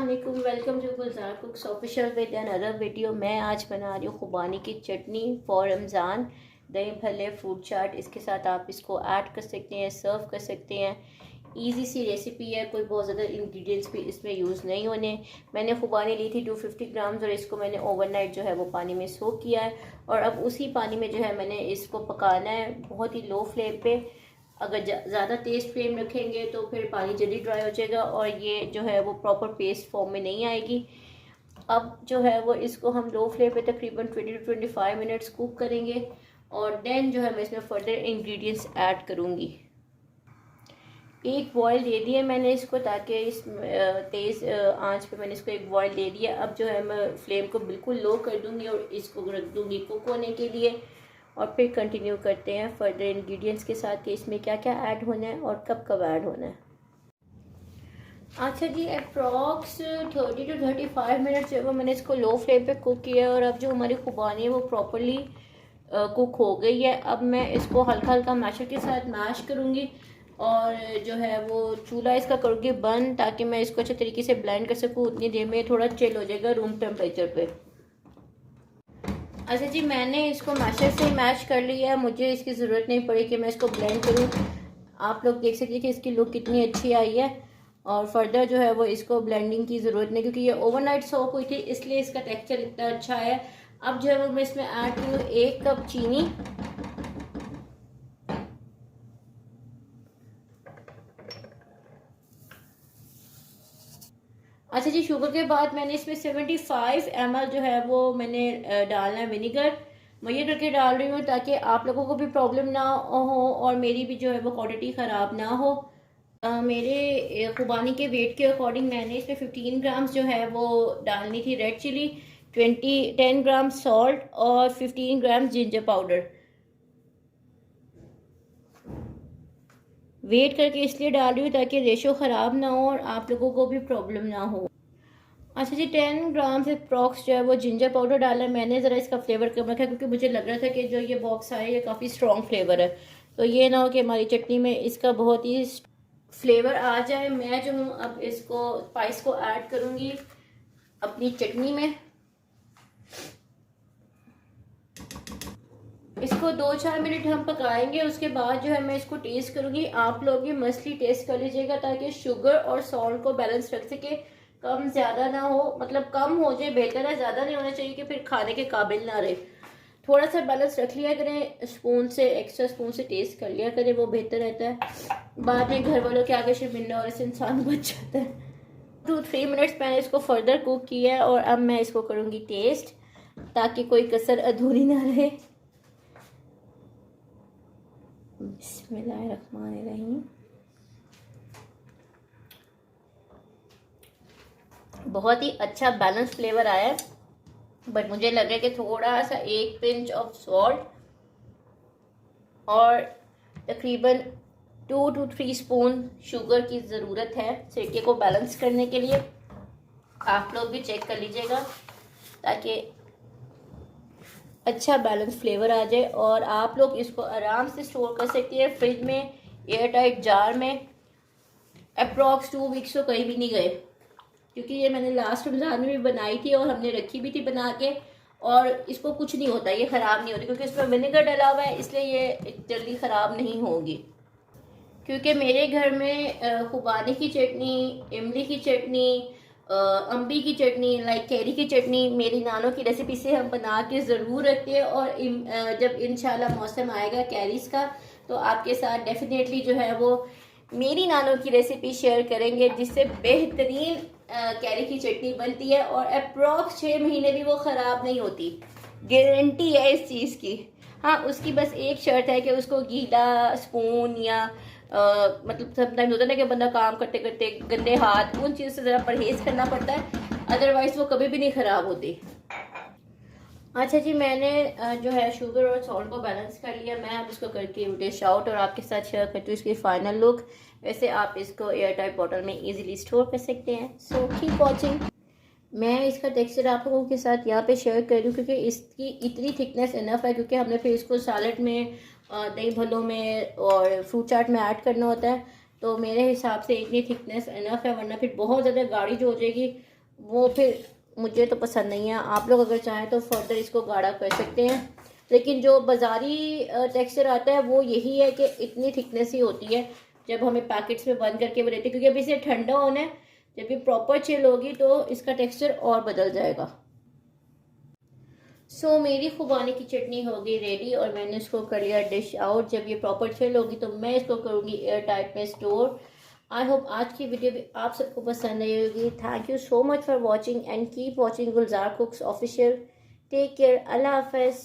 अस्सलामुअलैकुम, welcome to Gulzar cooks official with another video. मैं आज बना रही हूँ खुबानी की चटनी फॉर रमज़ान। दही भल्ले फ्रूट चाट, इसके साथ आप इसको ऐड कर सकते हैं, सर्व कर सकते हैं। इजी सी रेसिपी है, कोई बहुत ज़्यादा इंग्रेडिएंट्स भी इसमें यूज़ नहीं होने। मैंने खुबानी ली थी 250 ग्राम्स और इसको मैंने ओवरनाइट जो है वो पानी में सोक किया है। और अब उसी पानी में जो है मैंने इसको पकाना है बहुत ही लो फ्लेम पे। अगर ज़्यादा तेज़ फ्लेम रखेंगे तो फिर पानी जल्दी ड्राई हो जाएगा और ये जो है वो प्रॉपर पेस्ट फॉर्म में नहीं आएगी। अब जो है वो इसको हम लो फ्लेम पे तकरीबन 20 to 25 मिनट्स कुक करेंगे और देन जो है मैं इसमें फर्दर इंग्रेडिएंट्स ऐड करूँगी। एक बॉयल दे दिया मैंने इसको, ताकि इस तेज़ आंच पे मैंने इसको एक बॉयल दे दिया। अब जो है मैं फ्लेम को बिल्कुल लो कर दूँगी और इसको रख दूँगी कुक होने के लिए। और फिर कंटिन्यू करते हैं फर्दर इंग्रेडिएंट्स के साथ कि इसमें क्या क्या ऐड होना है और कब कब ऐड होना है। अच्छा जी, अप्रॉक्स 30 to 35 मिनट्स जो है मैंने इसको लो फ्लेम पे कुक किया और अब जो हमारी खुबानी है वो प्रॉपरली कुक हो गई है। अब मैं इसको हल्का हल्का मैशर के साथ मैश करूँगी और जो है वो चूल्हा इसका करूँगी बंद, ताकि मैं इसको अच्छे तरीके से ब्लेंड कर सकूँ। उतनी देर में थोड़ा चिल हो जाएगा रूम टेम्परेचर पे। अच्छा जी, मैंने इसको मैशर से मैश कर लिया है, मुझे इसकी ज़रूरत नहीं पड़ी कि मैं इसको ब्लेंड करूँ। आप लोग देख सकते हैं कि इसकी लुक कितनी अच्छी आई है और फर्दर जो है वो इसको ब्लेंडिंग की ज़रूरत नहीं, क्योंकि ये ओवरनाइट सोक हुई थी इसलिए इसका टेक्सचर इतना अच्छा है। अब जो है वो मैं इसमें ऐड करूँ 1 कप चीनी। अच्छा जी, शुगर के बाद मैंने इसमें 75 ml जो है वो मैंने डालना है विनीगर। मैं ये करके डाल रही हूँ ताकि आप लोगों को भी प्रॉब्लम ना हो और मेरी भी जो है वो क्वांटिटी ख़राब ना हो। मेरे खुबानी के वेट के अकॉर्डिंग मैंने इसमें 15 ग्राम्स जो है वो डालनी थी रेड चिली, 10 ग्राम सॉल्ट और 15 ग्राम जिंजर पाउडर। वेट करके इसलिए डाल रही हूँ ताकि रेशो ख़राब ना हो और आप लोगों को भी प्रॉब्लम ना हो। अच्छा जी, 10 ग्राम से अप्रॉक्स जो है वो जिंजर पाउडर डाला है मैंने। ज़रा इसका फ्लेवर कम रखा है क्योंकि मुझे लग रहा था कि जो ये बॉक्स आया ये काफ़ी स्ट्रॉन्ग फ्लेवर है, तो ये ना हो कि हमारी चटनी में इसका बहुत ही फ्लेवर आ जाए। मैं जो हूँ अब इसको स्पाइस को ऐड करूँगी अपनी चटनी में। इसको 2-4 मिनट हम पकाएंगे, उसके बाद जो है मैं इसको टेस्ट करूँगी। आप लोग भी मस्टली टेस्ट कर लीजिएगा ताकि शुगर और सॉल्ट को बैलेंस रख सके। कम ज़्यादा ना हो, मतलब कम हो जाए बेहतर है, ज़्यादा नहीं होना चाहिए कि फिर खाने के काबिल ना रहे। थोड़ा सा बैलेंस रख लिया करें, स्पून से एक्स्ट्रा स्पून से टेस्ट कर लिया करें, वो बेहतर रहता है। बाद में घर वालों के आगे शर्मिंदा और ऐसे इंसान बच जाता है। 2-3 मिनट्स मैंने इसको फर्दर कुक किया है और अब मैं इसको करूँगी टेस्ट ताकि कोई कसर अधूरी ना रहे। बिस्मिल्लाहिर्रहमानिर्रहीम। बहुत ही अच्छा बैलेंस फ्लेवर आया है, बट मुझे लग रहा है कि थोड़ा सा 1 पिंच ऑफ सॉल्ट और तकरीबन 2 to 3 स्पून शुगर की ज़रूरत है सिरके को बैलेंस करने के लिए। आप लोग भी चेक कर लीजिएगा ताकि अच्छा बैलेंस फ्लेवर आ जाए। और आप लोग इसको आराम से स्टोर कर सकते हैं फ्रिज में एयर टाइट जार में। अप्रॉक्स 2 वीक्स तो कहीं भी नहीं गए, क्योंकि ये मैंने लास्ट रमज़ान में भी बनाई थी और हमने रखी भी थी बना के। और इसको कुछ नहीं होता, ये ख़राब नहीं होती क्योंकि इसमें विनेगर डला हुआ है, इसलिए ये जल्दी ख़राब नहीं होगी। क्योंकि मेरे घर में खुबानी की चटनी, इमली की चटनी, अम्बी की चटनी, लाइक कैरी की चटनी मेरी नानों की रेसिपी से हम बना के ज़रूर रखते हैं। और जब इंशाल्लाह मौसम आएगा कैरीज़ का तो आपके साथ डेफिनेटली जो है वो मेरी नानों की रेसिपी शेयर करेंगे जिससे बेहतरीन कैरी की चटनी बनती है और अप्रॉक्स 6 महीने भी वो ख़राब नहीं होती, गारंटी है इस चीज़ की। हाँ, उसकी बस एक शर्त है कि उसको गीला स्पून या मतलब समटाइम्स होता है ना कि बंदा काम करते करते गंदे हाथ, उन चीज़ों से ज़रा परहेज़ करना पड़ता है, अदरवाइज़ वो कभी भी नहीं ख़राब होती। अच्छा जी, मैंने जो है शुगर और सॉल्ट को बैलेंस कर लिया। मैं अब इसको करके डिश आउट और आपके साथ शेयर करती हूँ इसकी फाइनल लुक। वैसे आप इसको एयर टाइट बॉटल में इजीली स्टोर कर सकते हैं। So keep watching. मैं इसका टेक्सचर आप लोगों के साथ यहाँ पे शेयर कर रही हूँ क्योंकि इसकी इतनी थिकनेस इनफ है, क्योंकि हमने फिर इसको सैलेड में, दही भल्लों में और फ्रूट चाट में ऐड करना होता है। तो मेरे हिसाब से इतनी थिकनेस इनफ है, वरना फिर बहुत ज़्यादा गाढ़ी जो हो जाएगी वो फिर मुझे तो पसंद नहीं है। आप लोग अगर चाहें तो फर्दर इसको गाढ़ा कर सकते हैं, लेकिन जो बाज़ारी टेक्सचर आता है वो यही है कि इतनी थिकनेस ही होती है जब हमें पैकेट्स में बंद करके वो देते हैं, क्योंकि अभी इसे ठंडा होना है। जब ये प्रॉपर चिल होगी तो इसका टेक्सचर और बदल जाएगा। सो मेरी खुबानी की चटनी हो गई रेडी और मैंने इसको कर लिया डिश आउट। जब ये प्रॉपर चिल होगी तो मैं इसको करूँगी एयर टाइट में स्टोर। आई होप आज की वीडियो भी आप सबको पसंद आई होगी। Thank you so much for watching and keep watching Gulzar cooks official. Take care, अल्लाह हाफिज़।